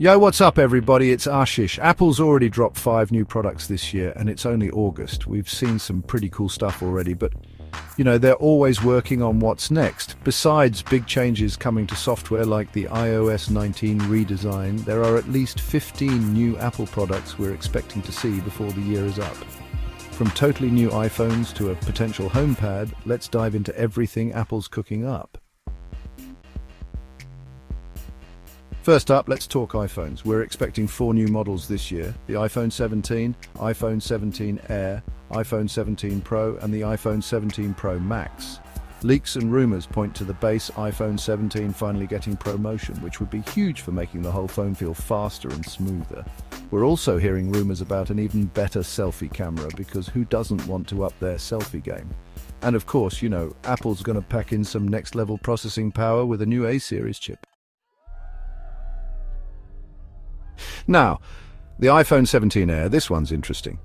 Yo, what's up everybody? It's Ashish. Apple's already dropped 5 new products this year and it's only August. We've seen some pretty cool stuff already, but they're always working on what's next. Besides big changes coming to software like the iOS 19 redesign, there are at least 15 new Apple products we're expecting to see before the year is up. From totally new iPhones to a potential HomePad, let's dive into everything Apple's cooking up. First up, let's talk iPhones. We're expecting 4 new models this year: the iPhone 17, iPhone 17 Air, iPhone 17 Pro, and the iPhone 17 Pro Max. Leaks and rumors point to the base iPhone 17 finally getting ProMotion, which would be huge for making the whole phone feel faster and smoother. We're also hearing rumors about an even better selfie camera, because who doesn't want to up their selfie game? And of course, Apple's gonna pack in some next-level processing power with a new A-series chip. Now, the iPhone 17 Air, this one's interesting.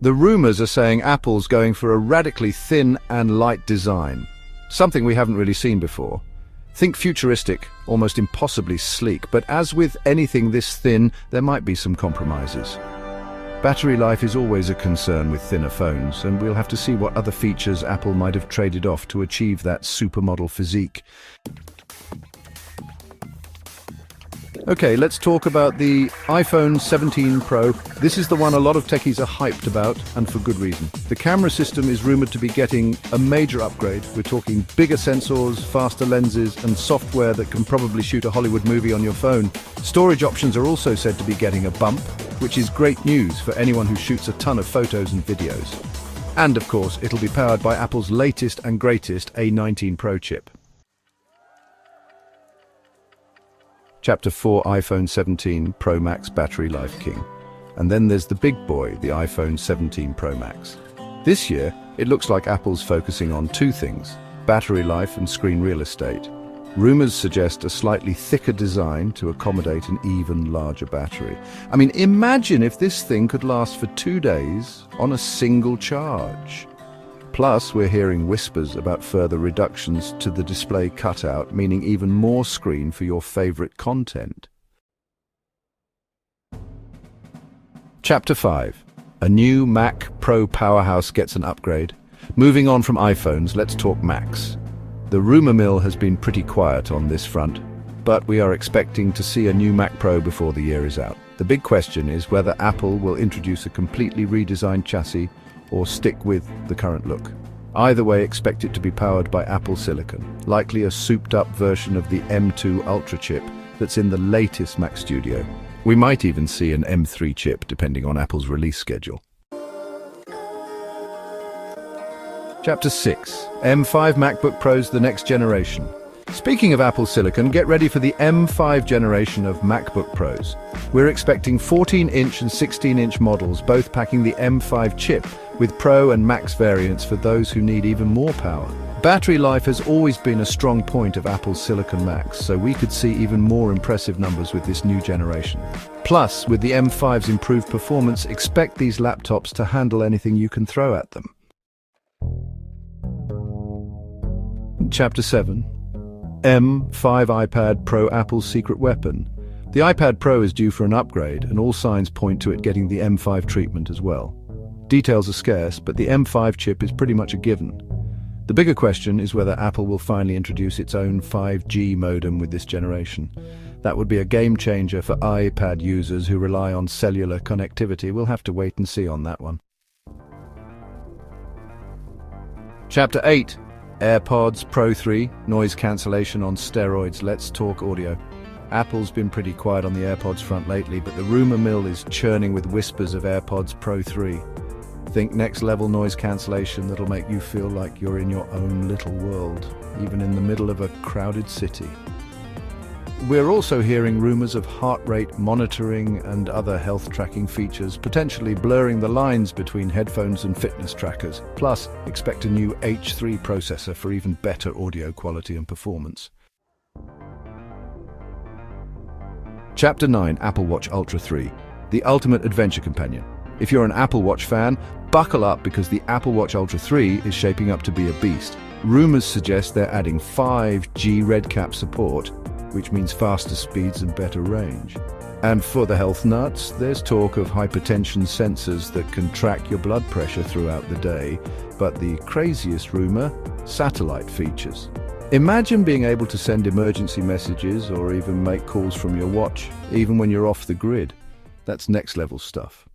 The rumors are saying Apple's going for a radically thin and light design, something we haven't really seen before. Think futuristic, almost impossibly sleek, but as with anything this thin, there might be some compromises. Battery life is always a concern with thinner phones, and we'll have to see what other features Apple might have traded off to achieve that supermodel physique. Okay, let's talk about the iPhone 17 Pro. This is the one a lot of techies are hyped about, and for good reason. The camera system is rumored to be getting a major upgrade. We're talking bigger sensors, faster lenses, and software that can probably shoot a Hollywood movie on your phone. Storage options are also said to be getting a bump, which is great news for anyone who shoots a ton of photos and videos. And of course, it'll be powered by Apple's latest and greatest A19 Pro chip. Chapter 4, iPhone 17 Pro Max Battery Life King. And then there's the big boy, the iPhone 17 Pro Max. This year, it looks like Apple's focusing on 2 things: battery life and screen real estate. Rumors suggest a slightly thicker design to accommodate an even larger battery. I mean, imagine if this thing could last for 2 days on a single charge. Plus, we're hearing whispers about further reductions to the display cutout, meaning even more screen for your favorite content. Chapter 5. A new Mac Pro powerhouse gets an upgrade. Moving on from iPhones, let's talk Macs. The rumor mill has been pretty quiet on this front, but we are expecting to see a new Mac Pro before the year is out. The big question is whether Apple will introduce a completely redesigned chassis or stick with the current look. Either way, expect it to be powered by Apple Silicon, likely a souped-up version of the M2 Ultra chip that's in the latest Mac Studio. We might even see an M3 chip, depending on Apple's release schedule. Chapter 6. M5 MacBook Pros, the next generation. Speaking of Apple Silicon, get ready for the M5 generation of MacBook Pros. We're expecting 14-inch and 16-inch models, both packing the M5 chip, with Pro and Max variants for those who need even more power. Battery life has always been a strong point of Apple's Silicon Macs, so we could see even more impressive numbers with this new generation. Plus, with the M5's improved performance, expect these laptops to handle anything you can throw at them. Chapter 7. M5 iPad Pro, Apple's secret weapon. The iPad Pro is due for an upgrade, and all signs point to it getting the M5 treatment as well. Details are scarce, but the M5 chip is pretty much a given. The bigger question is whether Apple will finally introduce its own 5G modem with this generation. That would be a game changer for iPad users who rely on cellular connectivity. We'll have to wait and see on that one. Chapter 8. AirPods Pro 3, noise cancellation on steroids. Let's talk audio. Apple's been pretty quiet on the AirPods front lately, but the rumor mill is churning with whispers of AirPods Pro 3. Think next level noise cancellation that'll make you feel like you're in your own little world, even in the middle of a crowded city. We're also hearing rumors of heart rate monitoring and other health tracking features, potentially blurring the lines between headphones and fitness trackers. Plus, expect a new H3 processor for even better audio quality and performance. Chapter 9. Apple Watch Ultra 3, the ultimate adventure companion. If you're an Apple Watch fan, buckle up, because the Apple Watch Ultra 3 is shaping up to be a beast. Rumors suggest they're adding 5G RedCap support, which means faster speeds and better range. And for the health nuts, there's talk of hypertension sensors that can track your blood pressure throughout the day, but the craziest rumor, satellite features. Imagine being able to send emergency messages or even make calls from your watch, even when you're off the grid. That's next level stuff.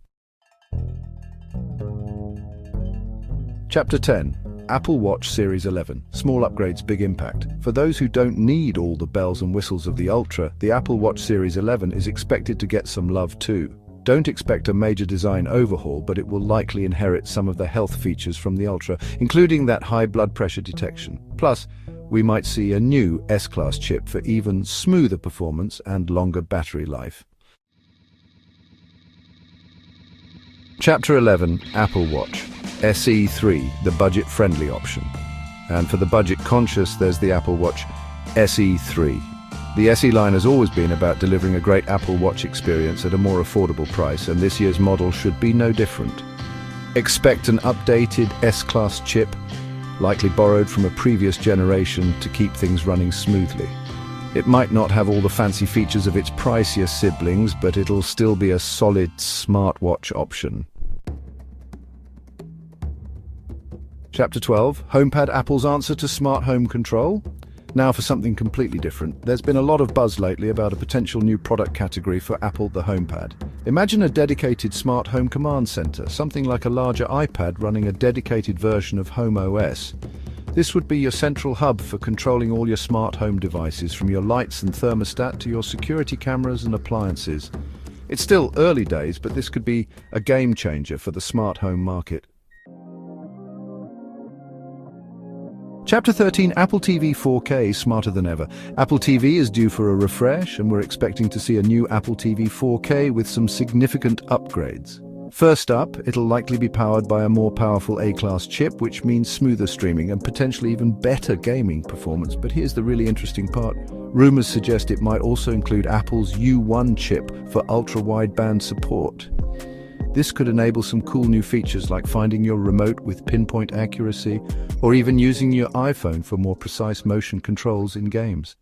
Chapter 10. Apple Watch Series 11. Small upgrades, big impact. For those who don't need all the bells and whistles of the Ultra, the Apple Watch Series 11 is expected to get some love too. Don't expect a major design overhaul, but it will likely inherit some of the health features from the Ultra, including that high blood pressure detection. Plus, we might see a new S-Class chip for even smoother performance and longer battery life. Chapter 11. Apple Watch SE3, the budget-friendly option. And for the budget-conscious, there's the Apple Watch SE3. The SE line has always been about delivering a great Apple Watch experience at a more affordable price, and this year's model should be no different. Expect an updated S-Class chip, likely borrowed from a previous generation to keep things running smoothly. It might not have all the fancy features of its pricier siblings, but it'll still be a solid smartwatch option. Chapter 12. HomePad, Apple's answer to smart home control. Now for something completely different. There's been a lot of buzz lately about a potential new product category for Apple, the HomePad. Imagine a dedicated smart home command center, something like a larger iPad running a dedicated version of Home OS. This would be your central hub for controlling all your smart home devices, from your lights and thermostat to your security cameras and appliances. It's still early days, but this could be a game changer for the smart home market. Chapter 13. Apple TV 4K, smarter than ever. Apple TV is due for a refresh, and we're expecting to see a new Apple TV 4K with some significant upgrades. First up, it'll likely be powered by a more powerful A-Class chip, which means smoother streaming and potentially even better gaming performance. But here's the really interesting part. Rumors suggest it might also include Apple's U1 chip for ultra-wideband support. This could enable some cool new features like finding your remote with pinpoint accuracy, or even using your iPhone for more precise motion controls in games.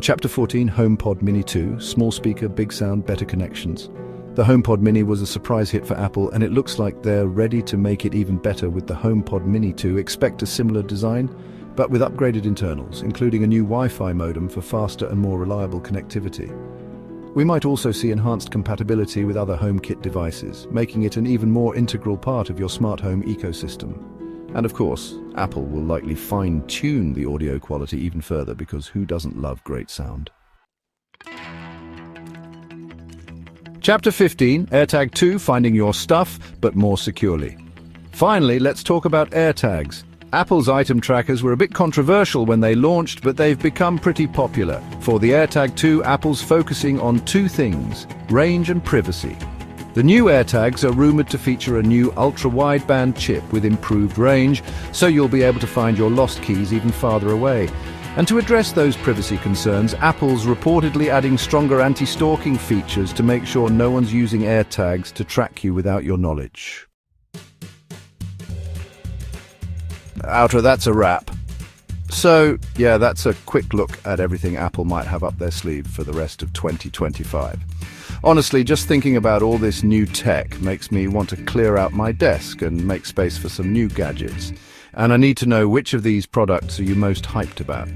Chapter 14. HomePod Mini 2. Small speaker, big sound, better connections. The HomePod Mini was a surprise hit for Apple, and it looks like they're ready to make it even better with the HomePod Mini 2. Expect a similar design, but with upgraded internals, including a new Wi-Fi modem for faster and more reliable connectivity. We might also see enhanced compatibility with other HomeKit devices, making it an even more integral part of your smart home ecosystem. And of course, Apple will likely fine-tune the audio quality even further, because who doesn't love great sound? Chapter 15. AirTag 2, finding your stuff, but more securely. Finally, let's talk about AirTags. Apple's item trackers were a bit controversial when they launched, but they've become pretty popular. For the AirTag 2, Apple's focusing on two things: range and privacy. The new AirTags are rumored to feature a new ultra-wideband chip with improved range, so you'll be able to find your lost keys even farther away. And to address those privacy concerns, Apple's reportedly adding stronger anti-stalking features to make sure no one's using AirTags to track you without your knowledge. Outer, that's a wrap. So, yeah, that's a quick look at everything Apple might have up their sleeve for the rest of 2025. Honestly, just thinking about all this new tech makes me want to clear out my desk and make space for some new gadgets. And I need to know, which of these products are you most hyped about?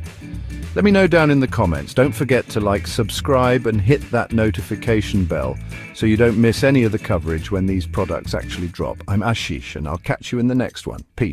Let me know down in the comments. Don't forget to subscribe and hit that notification bell so you don't miss any of the coverage when these products actually drop. I'm Ashish, and I'll catch you in the next one. Peace.